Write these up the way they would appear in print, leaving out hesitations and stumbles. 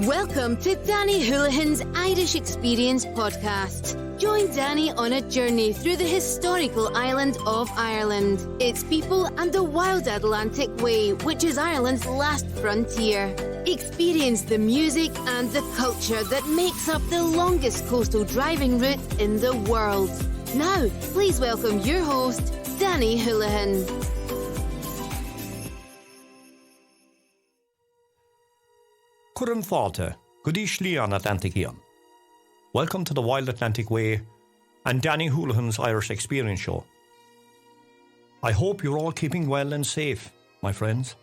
Welcome to Danny Houlihan's Irish Experience podcast. Join Danny on a journey through the historical island of Ireland, its people and the wild Atlantic Way, which is Ireland's last frontier. Experience the music and the culture that makes up the longest coastal driving route in the world. Now, please welcome your host, Danny Houlihan. Cuireann fáilte, go dtí slí an Atlantic Ian. Welcome to the Wild Atlantic Way and Danny Houlihan's Irish Experience Show. I hope you're all keeping well and safe, my friends.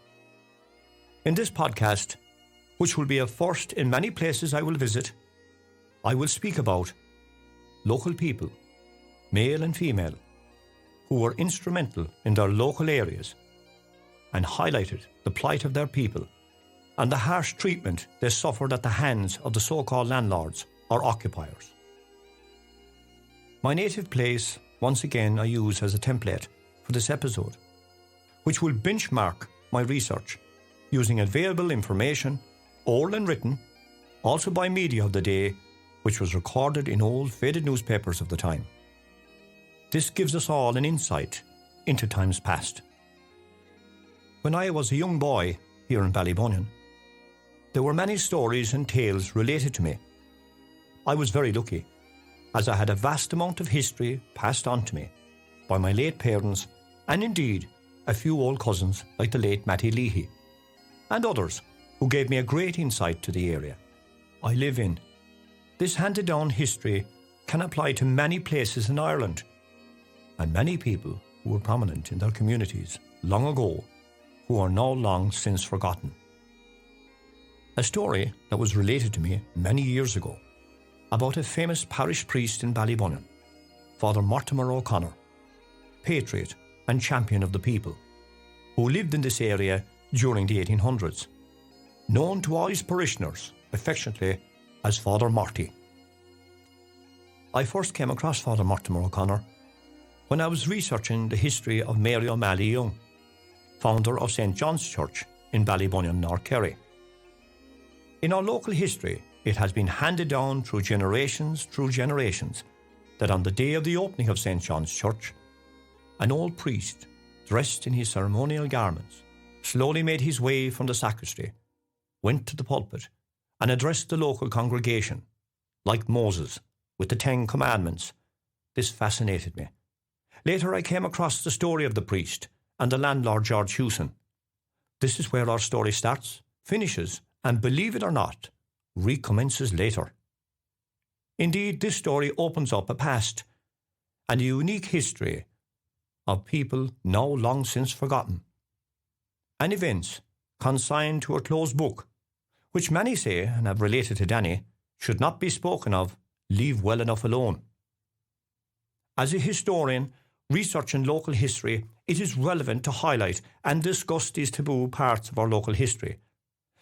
In this podcast, which will be a first in many places I will visit, I will speak about local people, male and female, who were instrumental in their local areas and highlighted the plight of their people and the harsh treatment they suffered at the hands of the so-called landlords or occupiers. My native place, once again, I use as a template for this episode, which will benchmark my research using available information, oral and written, also by media of the day, which was recorded in old faded newspapers of the time. This gives us all an insight into times past. When I was a young boy here in Ballybunion, there were many stories and tales related to me. I was very lucky, as I had a vast amount of history passed on to me by my late parents and indeed a few old cousins like the late Matty Leahy and others who gave me a great insight to the area I live in. This handed-down history can apply to many places in Ireland and many people who were prominent in their communities long ago who are now long since forgotten. A story that was related to me many years ago about a famous parish priest in Ballybunion, Father Mortimer O'Connor, patriot and champion of the people, who lived in this area during the 1800s, known to all his parishioners affectionately as Father Morty. I first came across Father Mortimer O'Connor when I was researching the history of Mary O'Malley Young, founder of St. John's Church in Ballybunion, North Kerry. In our local history, it has been handed down through generations that on the day of the opening of St. John's Church, an old priest, dressed in his ceremonial garments, slowly made his way from the sacristy, went to the pulpit, and addressed the local congregation, like Moses, with the 10 Commandments. This fascinated me. Later I came across the story of the priest and the landlord George Hewson. This is where our story starts, finishes, and believe it or not, recommences later. Indeed, this story opens up a past and a unique history of people now long since forgotten, and events consigned to a closed book, which many say, and have related to Danny, should not be spoken of, leave well enough alone. As a historian researching local history, it is relevant to highlight and discuss these taboo parts of our local history,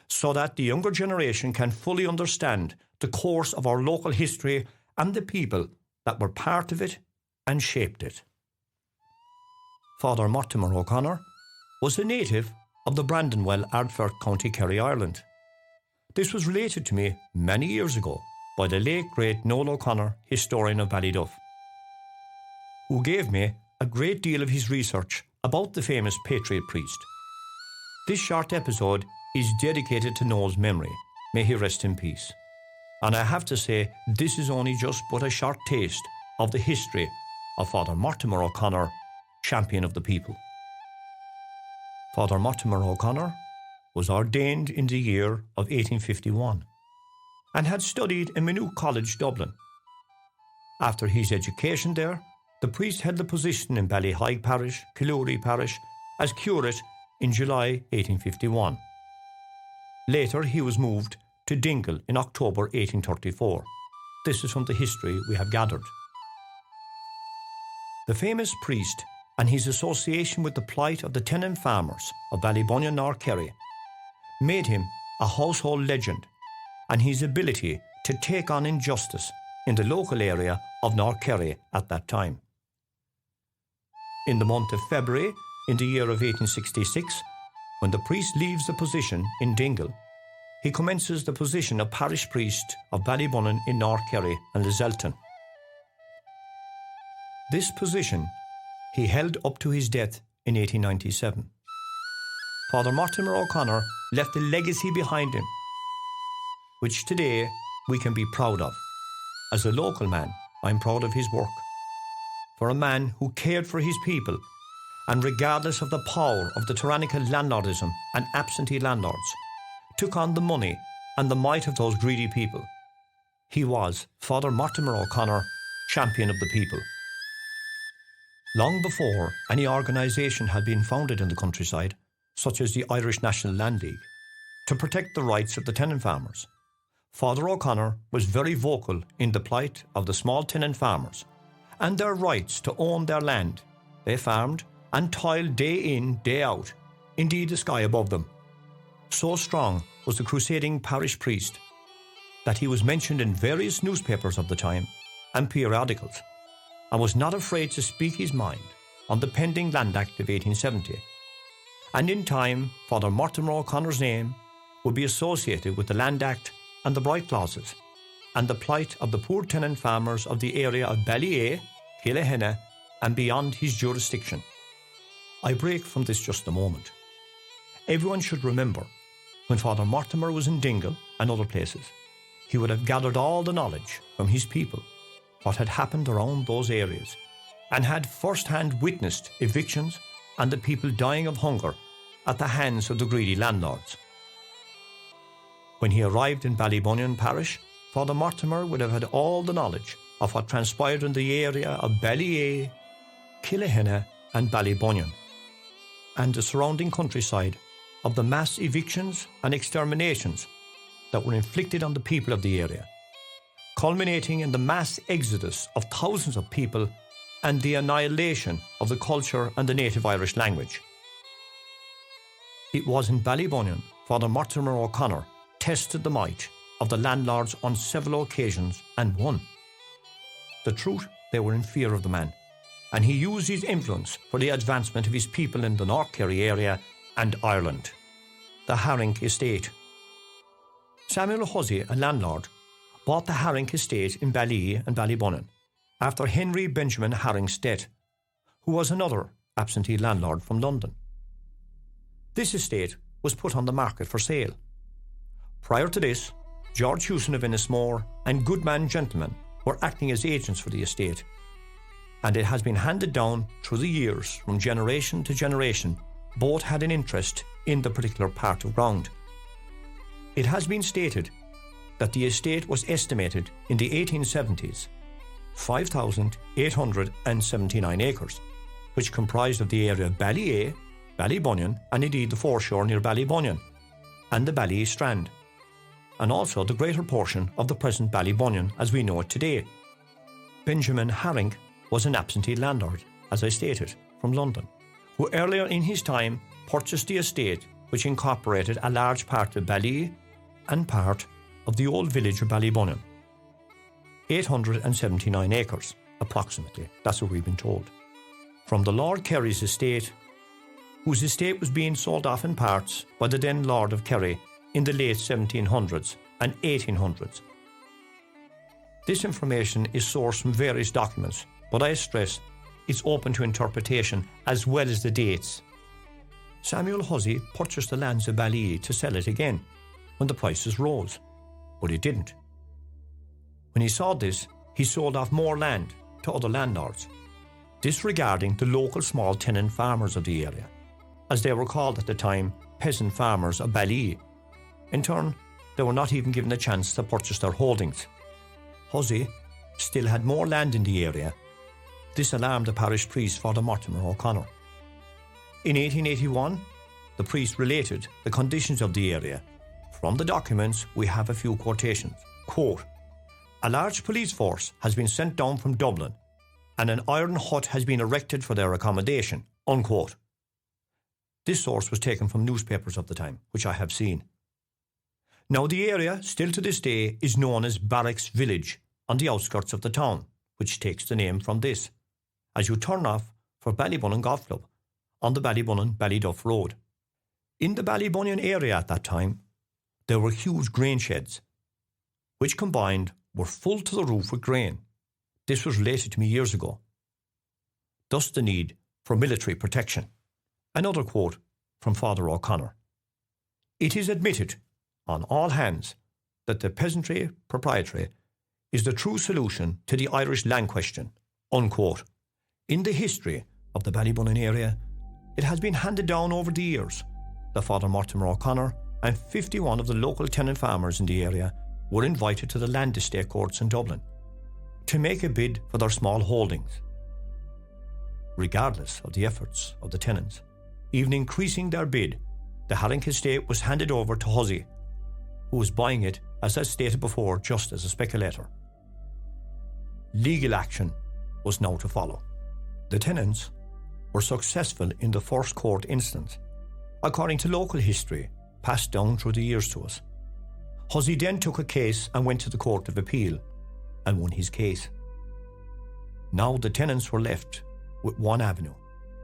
so that the younger generation can fully understand the course of our local history and the people that were part of it and shaped it. Father Mortimer O'Connor was a native of the Brandonwell, Ardfert, County Kerry, Ireland. This was related to me many years ago by the late great Noel O'Connor, historian of Ballyduff, who gave me a great deal of his research about the famous patriot priest. This short episode is dedicated to Noel's memory. May he rest in peace. And I have to say, this is only just but a short taste of the history of Father Mortimer O'Connor, champion of the people. Father Mortimer O'Connor was ordained in the year of 1851 and had studied in Maynooth College, Dublin. After his education there, the priest held the position in Ballyeagh Parish, Killooly Parish, as curate in July 1851. Later, he was moved to Dingle in October 1834. This is from the history we have gathered. The famous priest and his association with the plight of the tenant farmers of Ballybunion, North Kerry, made him a household legend, and his ability to take on injustice in the local area of North Kerry at that time. In the month of February, in the year of 1866, when the priest leaves the position in Dingle, he commences the position of parish priest of Ballybunion in North Kerry and Lizelton. This position he held up to his death in 1897. Father Mortimer O'Connor left a legacy behind him, which today we can be proud of. As a local man, I'm proud of his work. For a man who cared for his people, and regardless of the power of the tyrannical landlordism and absentee landlords, took on the money and the might of those greedy people. He was Father Mortimer O'Connor, champion of the people. Long before any organisation had been founded in the countryside, such as the Irish National Land League, to protect the rights of the tenant farmers, Father O'Connor was very vocal in the plight of the small tenant farmers and their rights to own their land. They farmed and toiled day in, day out, indeed the sky above them. So strong was the crusading parish priest that he was mentioned in various newspapers of the time and periodicals, and was not afraid to speak his mind on the pending Land Act of 1870. And in time, Father Mortimer O'Connor's name would be associated with the Land Act and the Bright Clauses, and the plight of the poor tenant farmers of the area of Ballyeagh, Houlihan, and beyond his jurisdiction. I break from this just a moment. Everyone should remember, when Father Mortimer was in Dingle and other places, he would have gathered all the knowledge from his people, what had happened around those areas, and had first-hand witnessed evictions and the people dying of hunger at the hands of the greedy landlords. When he arrived in Ballybunion Parish, Father Mortimer would have had all the knowledge of what transpired in the area of Ballyeagh, Houlihan and Ballybunion, and the surrounding countryside, of the mass evictions and exterminations that were inflicted on the people of the area, culminating in the mass exodus of thousands of people and the annihilation of the culture and the native Irish language. It was in Ballybunion Father Mortimer O'Connor tested the might of the landlords on several occasions and won. The truth, they were in fear of the man, and he used his influence for the advancement of his people in the North Kerry area and Ireland. The Harink Estate. Samuel Hussey, a landlord, bought the Harink Estate in Ballyeagh and Ballybunion after Henry Benjamin Harink's death, who was another absentee landlord from London. This estate was put on the market for sale. Prior to this, George Hewson of Ennismore and Goodman Gentlemen were acting as agents for the estate, and it has been handed down through the years from generation to generation. Both had an interest in the particular part of ground. It has been stated that the estate was estimated in the 1870s 5,879 acres, which comprised of the area of Ballyeagh, Ballybunion, and indeed the foreshore near Ballybunion, and the Ballyeagh Strand, and also the greater portion of the present Ballybunion as we know it today. Benjamin Harink was an absentee landlord, as I stated, from London, who earlier in his time purchased the estate, which incorporated a large part of Ballyeagh and part of the old village of Ballybunion. 879 acres, approximately, that's what we've been told. From the Lord Kerry's estate, whose estate was being sold off in parts by the then Lord of Kerry in the late 1700s and 1800s. This information is sourced from various documents, but I stress it's open to interpretation as well as the dates. Samuel Hussey purchased the lands of Ballyeagh to sell it again when the prices rose, but he didn't. When he saw this, he sold off more land to other landlords, disregarding the local small tenant farmers of the area, as they were called at the time, peasant farmers of Ballyeagh. In turn, they were not even given a chance to purchase their holdings. Hussey still had more land in the area. This alarmed the parish priest, Father Mortimer O'Connor. In 1881, the priest related the conditions of the area. From the documents, we have a few quotations. Quote, "A large police force has been sent down from Dublin, and an iron hut has been erected for their accommodation." Unquote. This source was taken from newspapers of the time, which I have seen. Now the area, still to this day, is known as Barracks Village, on the outskirts of the town, which takes the name from this, as you turn off for Ballybunion Golf Club, on the Ballybunion-Ballyduff Road. In the Ballybunion area at that time, There were huge grain sheds, which combined were full to the roof with grain. This was related to me years ago. Thus the need for military protection. Another quote from Father O'Connor. It is admitted on all hands that the peasantry proprietary is the true solution to the Irish land question, unquote. In the history of the Ballybunion area, it has been handed down over the years that Father Mortimer O'Connor and 51 of the local tenant farmers in the area were invited to the land estate courts in Dublin to make a bid for their small holdings. Regardless of the efforts of the tenants, even increasing their bid, the Harrington estate was handed over to Hussey, who was buying it, as I stated before, just as a speculator. Legal action was now to follow. The tenants were successful in the first court instance, according to local history passed down through the years to us. Hussey then took a case and went to the Court of Appeal and won his case. Now the tenants were left with one avenue,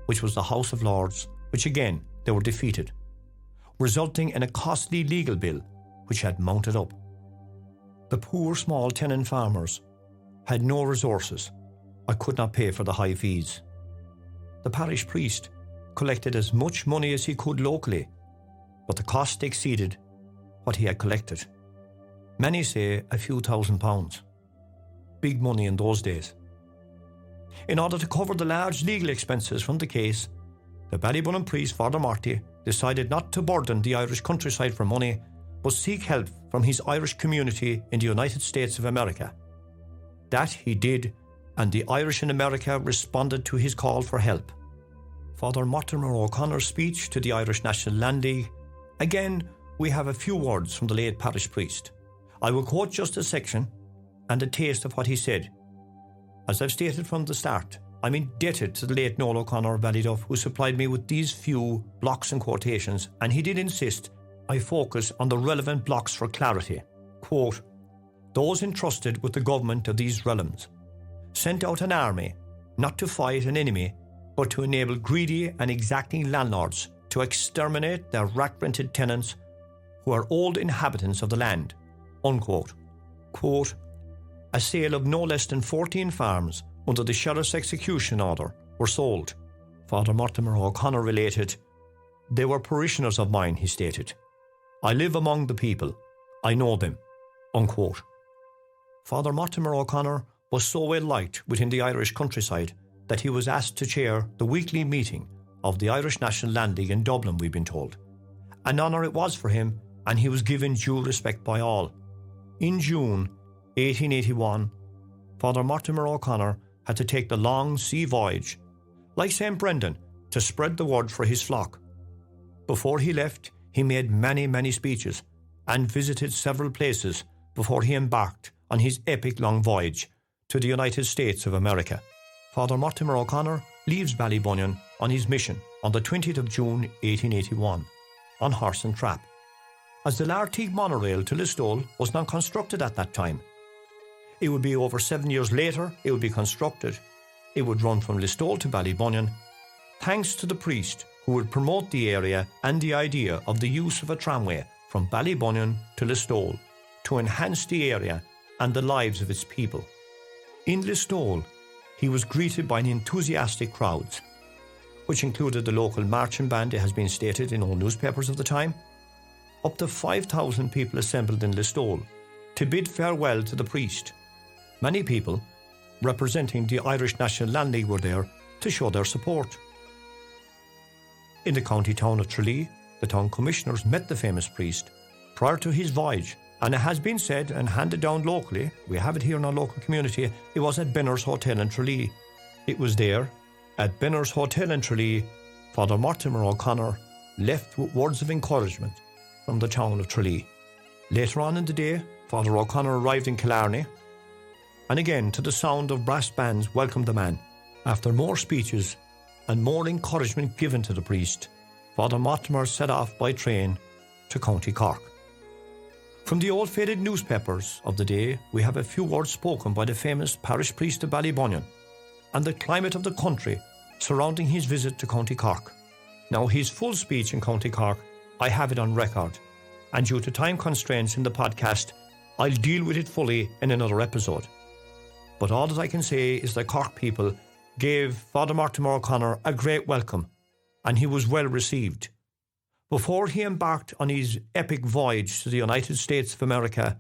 which was the House of Lords, which again they were defeated, resulting in a costly legal bill which had mounted up. The poor small tenant farmers had no resources and could not pay for the high fees. The parish priest collected as much money as he could locally, but the cost exceeded what he had collected. Many say a few £1,000s. Big money in those days. In order to cover the large legal expenses from the case, the Ballybunion priest, Father Morty, decided not to burden the Irish countryside for money, but seek help from his Irish community in the United States of America. That he did, and the Irish in America responded to his call for help. Father Mortimer O'Connor's speech to the Irish National Land League. Again, we have a few words from the late parish priest. I will quote just a section and a taste of what he said. As I've stated from the start, I'm indebted to the late Noel O'Connor of Ballyduff, who supplied me with these few blocks and quotations, and he did insist I focus on the relevant blocks for clarity. Quote, those entrusted with the government of these realms sent out an army, not to fight an enemy, but to enable greedy and exacting landlords to exterminate their rack-rented tenants who are old inhabitants of the land. Unquote. Quote, a sale of no less than 14 farms under the sheriff's execution order were sold. Father Mortimer O'Connor related, they were parishioners of mine, he stated. I live among the people. I know them. Unquote. Father Mortimer O'Connor was so well liked within the Irish countryside that he was asked to chair the weekly meeting of the Irish National Land League in Dublin, we've been told. An honour it was for him, and he was given due respect by all. In June 1881, Father Mortimer O'Connor had to take the long sea voyage, like St. Brendan, to spread the word for his flock. Before he left, he made many speeches and visited several places before he embarked on his epic long voyage to the United States of America. Father Mortimer O'Connor leaves Ballybunion on his mission on the 20th of June 1881 on horse and trap, as the Lartigue monorail to Listowel was not constructed at that time. It would be over 7 years later it would be constructed. It would run from Listowel to Ballybunion, thanks to the priest who would promote the area and the idea of the use of a tramway from Ballybunion to Listowel to enhance the area and the lives of its people. In Listowel, he was greeted by enthusiastic crowds, which included the local marching band, it has been stated in all newspapers of the time. Up to 5,000 people assembled in Listowel to bid farewell to the priest. Many people, representing the Irish National Land League, were there to show their support. In the county town of Tralee, the town commissioners met the famous priest prior to his voyage, and it has been said and handed down locally, we have it here in our local community, it was at Benner's Hotel in Tralee. It was there, at Benner's Hotel in Tralee, Father Mortimer O'Connor left with words of encouragement from the town of Tralee. Later on in the day, Father O'Connor arrived in Killarney, and again, to the sound of brass bands, welcomed the man. After more speeches and more encouragement given to the priest, Father Mortimer set off by train to County Cork. From the old faded newspapers of the day, we have a few words spoken by the famous parish priest of Ballybunion and the climate of the country surrounding his visit to County Cork. Now, his full speech in County Cork, I have it on record, and due to time constraints in the podcast, I'll deal with it fully in another episode. But all that I can say is that Cork people gave Father Mortimer O'Connor a great welcome, and he was well received. Before he embarked on his epic voyage to the United States of America,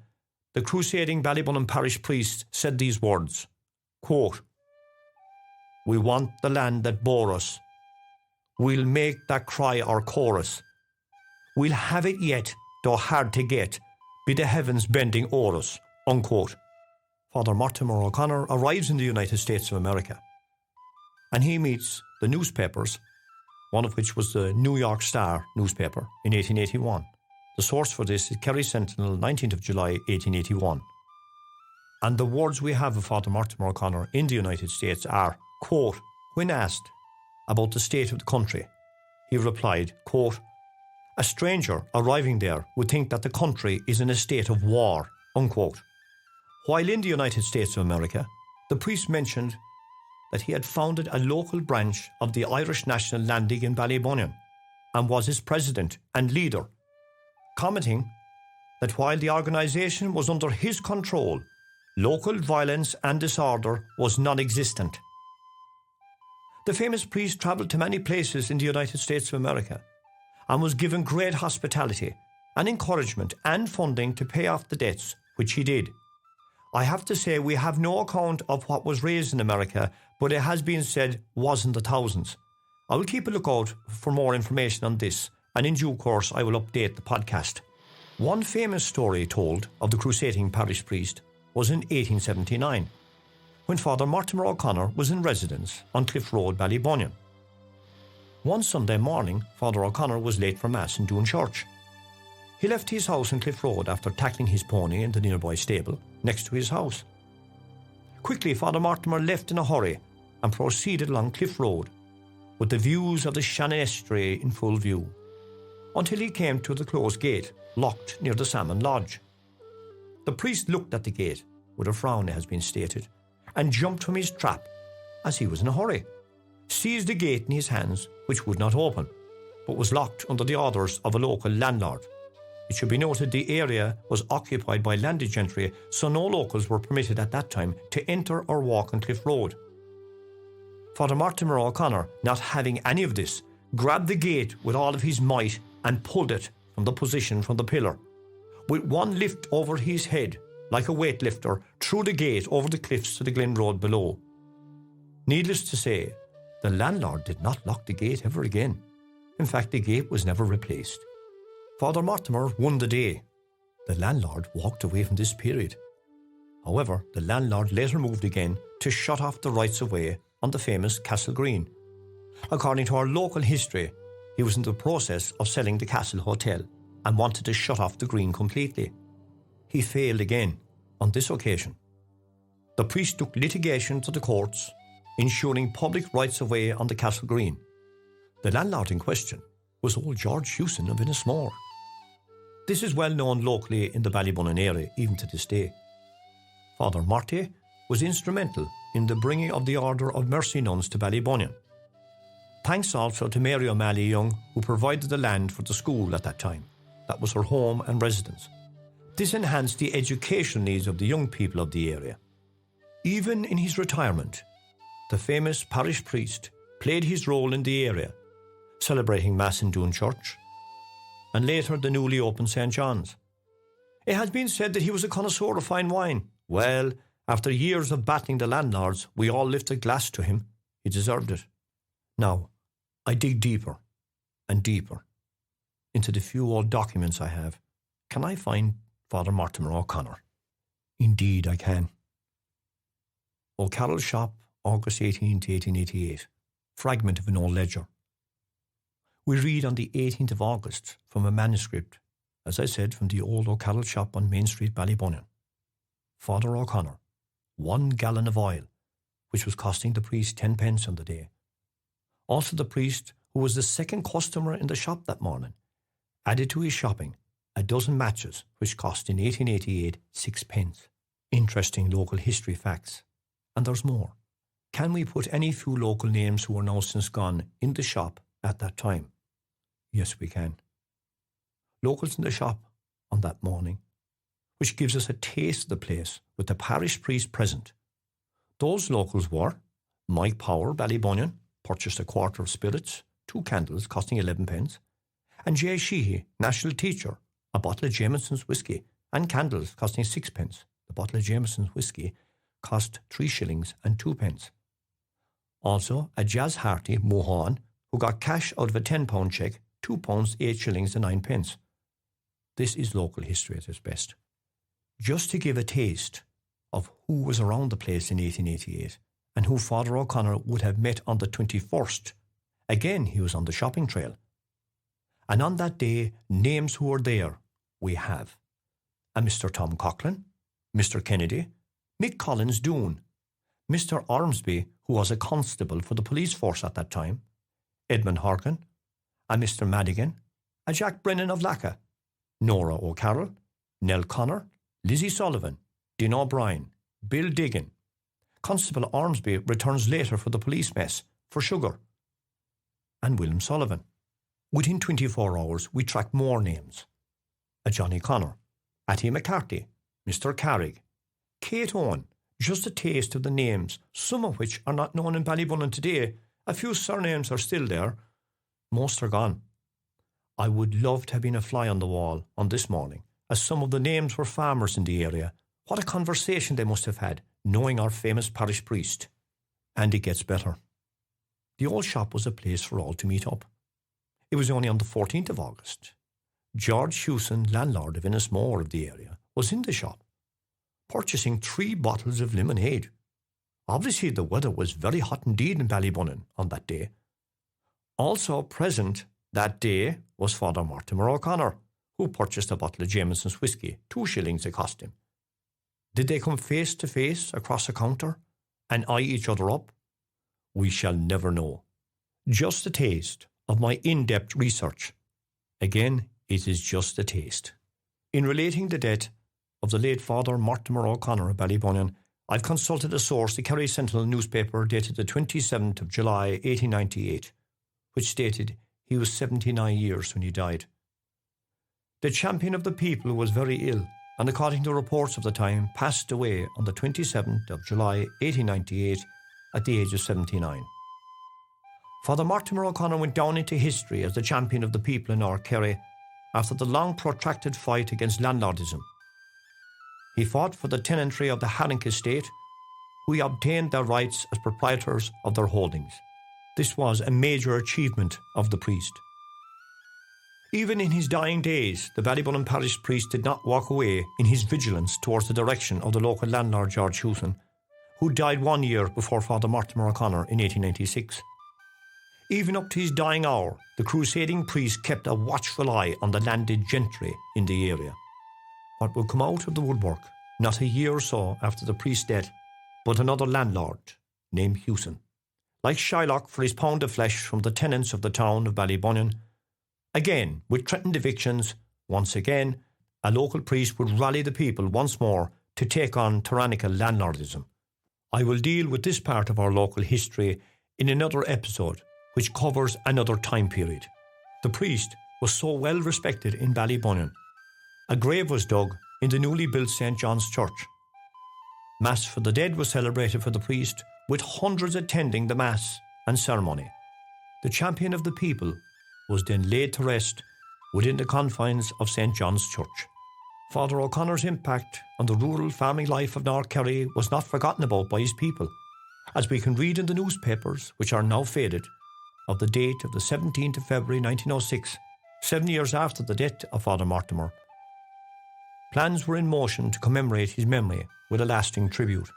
the crusading Ballybunion Parish priest said these words, quote, "We want the land that bore us. We'll make that cry our chorus. We'll have it yet, though hard to get, be the heavens bending o'er us," unquote. Father Mortimer O'Connor arrives in the United States of America, and he meets the newspapers, one of which was the New York Star newspaper in 1881. The source for this is Kerry Sentinel, 19th of July, 1881. And the words we have of Father Mortimer O'Connor in the United States are, quote, "When asked about the state of the country, he replied, quote, a stranger arriving there would think that the country is in a state of war," unquote. While in the United States of America, the priest mentioned that he had founded a local branch of the Irish National Landlords and Ballybunion and was its president and leader, commenting that while the organisation was under his control, local violence and disorder was non-existent. The famous priest travelled to many places in the United States of America and was given great hospitality and encouragement and funding to pay off the debts, which he did. I have to say we have no account of what was raised in America, but it has been said was in the thousands. I will keep a lookout for more information on this, and in due course I will update the podcast. One famous story told of the crusading parish priest was in 1879, when Father Mortimer O'Connor was in residence on Cliff Road, Ballybunion. One Sunday morning, Father O'Connor was late for Mass in Doon Church. He left his house in Cliff Road after tackling his pony in the nearby stable next to his house. Quickly, Father Mortimer left in a hurry and proceeded along Cliff Road with the views of the Shannon Estuary in full view, until he came to the closed gate, locked near the Salmon Lodge. The priest looked at the gate, with a frown it has been stated, and jumped from his trap, as he was in a hurry, seized the gate in his hands, which would not open, but was locked under the orders of a local landlord. It should be noted the area was occupied by landed gentry, so no locals were permitted at that time to enter or walk on Cliff Road. Father Mortimer O'Connor, not having any of this, grabbed the gate with all of his might and pulled it from the pillar. With one lift over his head, like a weightlifter, threw the gate over the cliffs to the Glen Road below. Needless to say, the landlord did not lock the gate ever again. In fact, the gate was never replaced. Father Mortimer won the day. The landlord walked away from this period. However, the landlord later moved again to shut off the rights of way on the famous Castle Green. According to our local history, he was in the process of selling the Castle Hotel and wanted to shut off the green completely. He failed again on this occasion. The priest took litigation to the courts, ensuring public rights of way on the Castle Green. The landlord in question was old George Hewson of Innismore. This is well known locally in the Ballybunion area even to this day. Father Mortimer was instrumental in the bringing of the Order of Mercy nuns to Ballybunion. Thanks also to Mary O'Malley Young, who provided the land for the school at that time. That was her home and residence. This enhanced the educational needs of the young people of the area. Even in his retirement, the famous parish priest played his role in the area, celebrating Mass in Doon Church, and later the newly opened St. John's. It has been said that he was a connoisseur of fine wine. Well, after years of battling the landlords, we all lifted a glass to him. He deserved it. Now, I dig deeper and deeper into the few old documents I have. Can I find Father Mortimer O'Connor? Indeed I can. Old Carroll's Shop, August 18 to 1888. Fragment of an old ledger. We read on the 18th of August from a manuscript, as I said, from the old O'Carroll Shop on Main Street, Ballybunion. Father O'Connor, 1 gallon of oil, which was costing the priest 10 pence on the day. Also the priest, who was the second customer in the shop that morning, added to his shopping a dozen matches, which cost in 1888 6 pence. Interesting local history facts. And there's more. Can we put any few local names who are now since gone in the shop at that time? Yes, we can. Locals in the shop on that morning, which gives us a taste of the place with the parish priest present. Those locals were Mike Power, Ballybunion, purchased a quarter of spirits, 2 candles costing 11 pence, and J. Sheehy, national teacher, a bottle of Jameson's whiskey and candles costing 6 pence. The bottle of Jameson's whiskey cost 3 shillings and 2 pence. Also, a jazz hearty, Mohan, who got cash out of a £10 cheque, £2, 8 shillings and 9 pence. This is local history at its best. Just to give a taste of who was around the place in 1888 and who Father O'Connor would have met on the 21st. Again, he was on the shopping trail. And on that day, names who were there, we have a Mr. Tom Coughlin, Mr. Kennedy, Mick Collins Doone, Mr. Ormsby, who was a constable for the police force at that time, Edmund Horgan, a Mr. Madigan, a Jack Brennan of Lacca, Nora O'Carroll, Nell Connor, Lizzie Sullivan, Dean O'Brien, Bill Diggin. Constable Ormsby returns later for the police mess for sugar, and William Sullivan. Within 24 hours, we tracked more names. A Johnny Connor, Attie McCarthy, Mr. Carrig, Kate Owen, just a taste of the names, some of which are not known in Ballybunion today. A few surnames are still there. Most are gone. I would love to have been a fly on the wall on this morning, as some of the names were farmers in the area. What a conversation they must have had, knowing our famous parish priest. And it gets better. The old shop was a place for all to meet up. It was only on the 14th of August. George Hewson, landlord of Innismore of the area, was in the shop, purchasing 3 bottles of lemonade. Obviously, the weather was very hot indeed in Ballybunion on that day. Also present that day was Father Mortimer O'Connor, who purchased a bottle of Jameson's whiskey, 2 shillings it cost him. Did they come face to face across a counter and eye each other up? We shall never know. Just a taste of my in-depth research. Again, it is just a taste. In relating the death of the late Father Mortimer O'Connor of Ballybunion, I've consulted a source, the Kerry Sentinel newspaper, dated the 27th of July 1898, which stated he was 79 years when he died. The champion of the people was very ill, and according to reports of the time, passed away on the 27th of July 1898 at the age of 79. Father Mortimer O'Connor went down into history as the champion of the people in North Kerry after the long protracted fight against landlordism. He fought for the tenantry of the Harrington estate, who obtained their rights as proprietors of their holdings. This was a major achievement of the priest. Even in his dying days, the Ballybunion parish priest did not walk away in his vigilance towards the direction of the local landlord George Hewson, who died 1 year before Father Mortimer O'Connor in 1896. Even up to his dying hour, the crusading priest kept a watchful eye on the landed gentry in the area. What would come out of the woodwork, not a year or so after the priest's death, but another landlord named Hewson. Like Shylock for his pound of flesh from the tenants of the town of Ballybunion, again, with threatened evictions, once again, a local priest would rally the people once more to take on tyrannical landlordism. I will deal with this part of our local history in another episode, which covers another time period. The priest was so well respected in Ballybunion. A grave was dug in the newly built St. John's Church. Mass for the dead was celebrated for the priest, with hundreds attending the Mass and ceremony. The champion of the people was then laid to rest within the confines of St. John's Church. Father O'Connor's impact on the rural farming life of North Kerry was not forgotten about by his people, as we can read in the newspapers, which are now faded, of the date of the 17th of February 1906, 7 years after the death of Father Mortimer. Plans were in motion to commemorate his memory with a lasting tribute.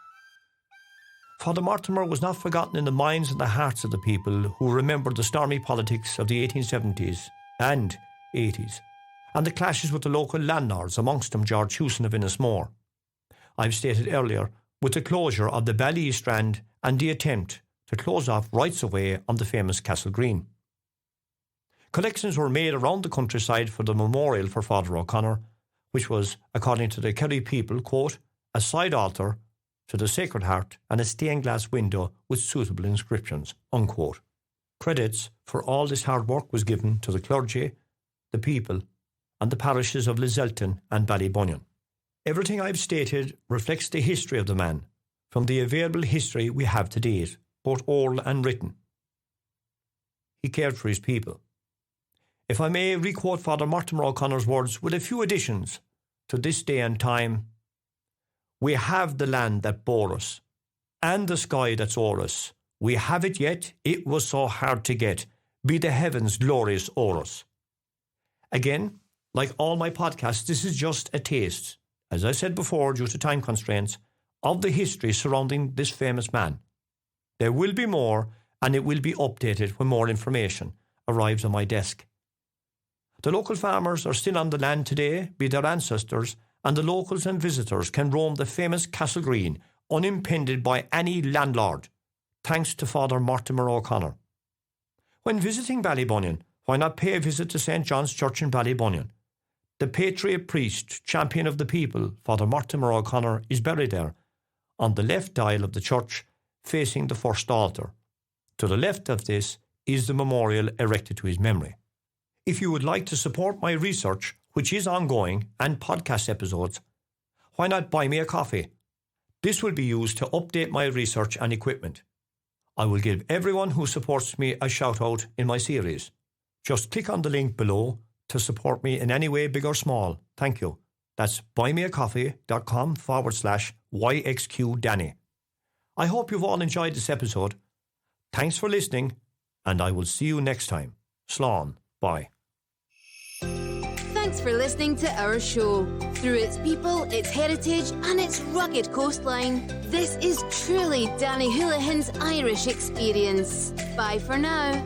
Father Mortimer was not forgotten in the minds and the hearts of the people who remembered the stormy politics of the 1870s and 80s, and the clashes with the local landlords, amongst them George Hewson of Innismore. I've stated earlier, with the closure of the Ballyeagh Strand and the attempt to close off rights of way on the famous Castle Green. Collections were made around the countryside for the memorial for Father O'Connor, which was, according to the Kerry people, quote, a side altar to the Sacred Heart and a stained glass window with suitable inscriptions, unquote. Credits for all this hard work was given to the clergy, the people, and the parishes of Lizelton and Ballybunion. Everything I've stated reflects the history of the man, from the available history we have to date, both oral and written. He cared for his people. If I may requote Father Mortimer O'Connor's words with a few additions to this day and time, we have the land that bore us, and the sky that's o'er us. We have it yet, it was so hard to get, be the heavens glorious o'er us. Again, like all my podcasts, this is just a taste, as I said before due to time constraints, of the history surrounding this famous man. There will be more, and it will be updated when more information arrives on my desk. The local farmers are still on the land today, be their ancestors, and the locals and visitors can roam the famous Castle Green unimpeded by any landlord, thanks to Father Mortimer O'Connor. When visiting Ballybunion, why not pay a visit to St. John's Church in Ballybunion? The patriot priest, champion of the people, Father Mortimer O'Connor, is buried there, on the left aisle of the church, facing the first altar. To the left of this is the memorial erected to his memory. If you would like to support my research, which is ongoing, and podcast episodes, why not buy me a coffee? This will be used to update my research and equipment. I will give everyone who supports me a shout out in my series. Just click on the link below to support me in any way, big or small. Thank you. That's buymeacoffee.com/YXQDanny. I hope you've all enjoyed this episode. Thanks for listening, and I will see you next time. Slán. Bye. Thanks for listening to our show. Through its people, its heritage, and its rugged coastline, this is truly Danny Houlihan's Irish experience. Bye for now.